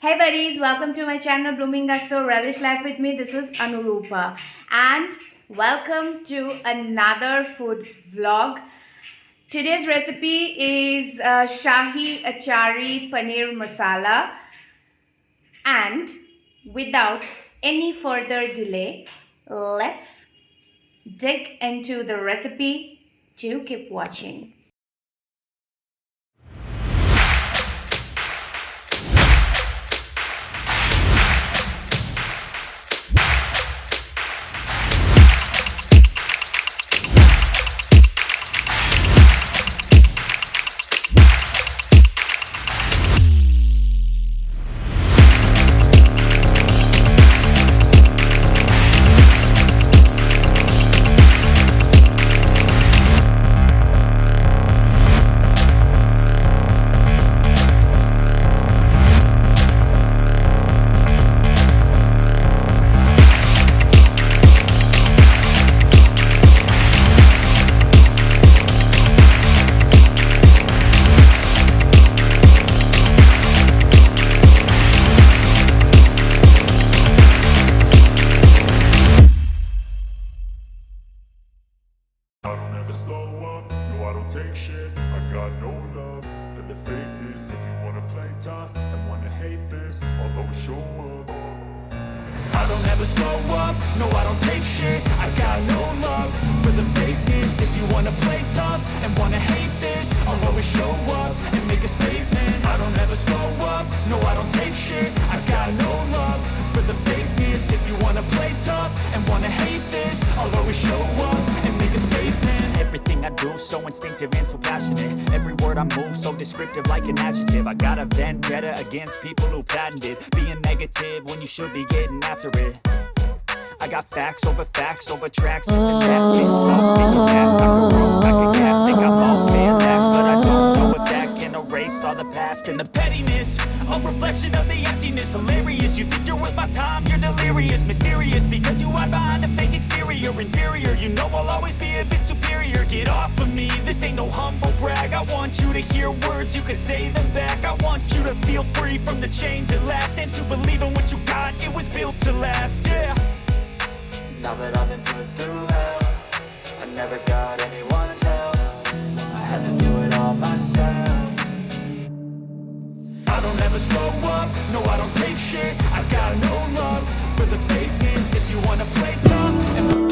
Hey buddies, welcome to my channel Blooming Gusto Relish Life with me. This is Anurupa and welcome to another food vlog. Today's recipe is Shahi Achari Paneer Masala, and without any further delay, let's dig into the recipe. Do keep watching. I don't ever slow up, no I don't take shit. I got no love for the fakeness. If you wanna play tough and wanna hate this, I'll always show up. I don't ever slow up, no I don't take shit. I got no love for the fakeness. If you wanna play tough and wanna hate this, I'll always show up and make a statement. I don't ever slow up, no I don't take shit. I got no love for the fakeness. If you wanna play tough and wanna hate this, I'll always show up and make a statement. Everything I do so instinctive and so passionate. Every word I move so descriptive like an adjective. I got a vendetta against people who patented being negative when you should be getting after it. I got facts over tracks. This and that, spin slow, speaking fast. I can roast, I can gas, think I'm all man lax, but I don't know if that can erase all the past and the pettiness. A reflection of the emptiness, hilarious. You think you're worth my time, you're delirious, mysterious because you hide behind a fake exterior. Inferior, you know I'll always be a bit superior. Get off of me, this ain't no humble brag. I want you to hear words, you can say them back. I want you to feel free from the chains at last, and to believe in what you got, it was built to last, yeah. Now that I've been put through hell, I never got anyone's help. I had to do it all myself. I don't ever slow up, no I don't take shit. I got no love for the fakeness. If you wanna play tough and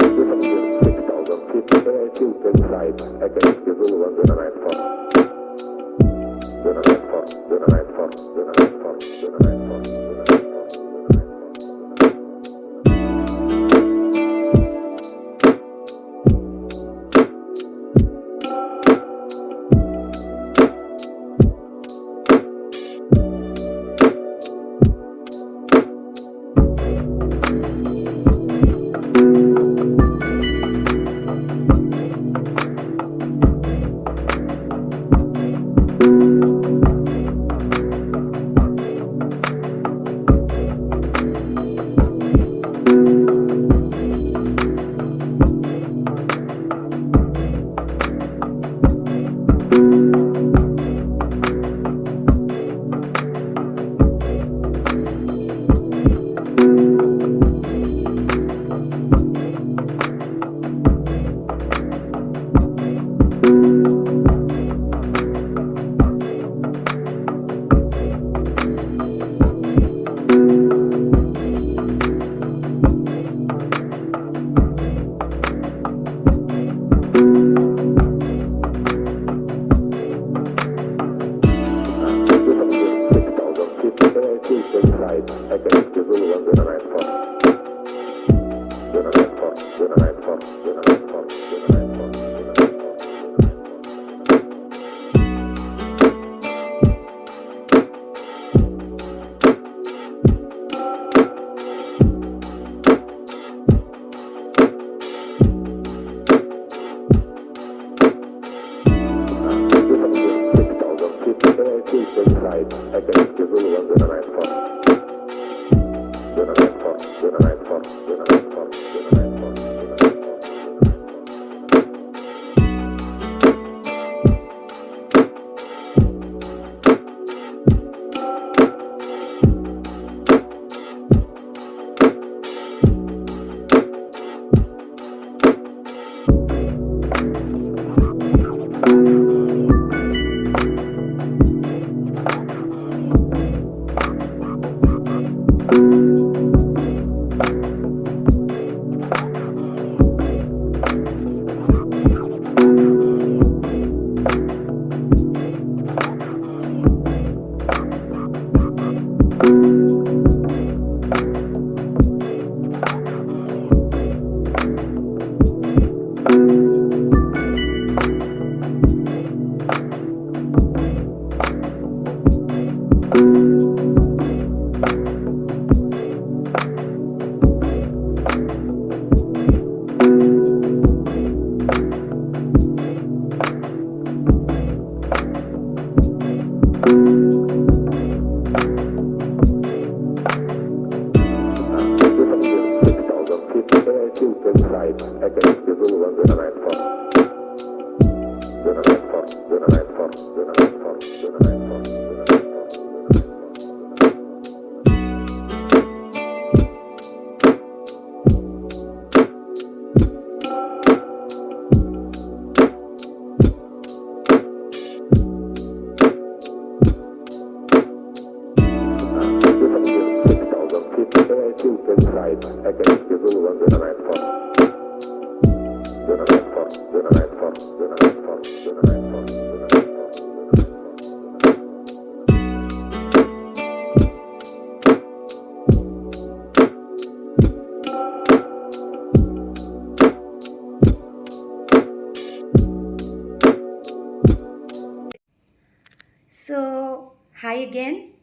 So, hi again.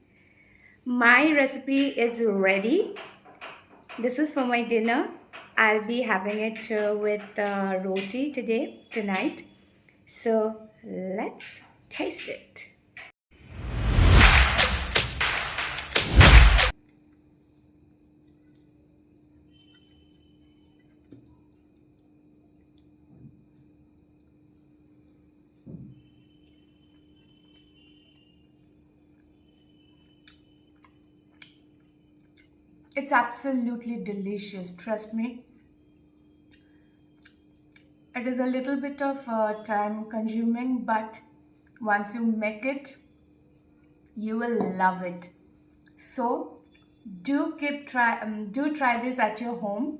My recipe is ready. This is for my dinner. I'll be having it with roti tonight. So, let's taste it. It's absolutely delicious, trust me. It is a little bit of time consuming, but once you make it, you will love it. So do try this at your home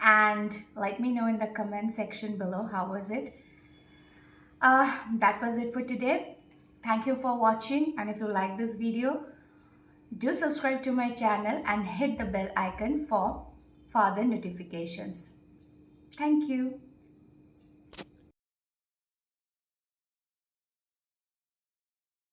and let me know in the comment section below how was it. That was it for today. Thank you for watching, and if you like this video, do subscribe to my channel and hit the bell icon for further notifications. Thank you.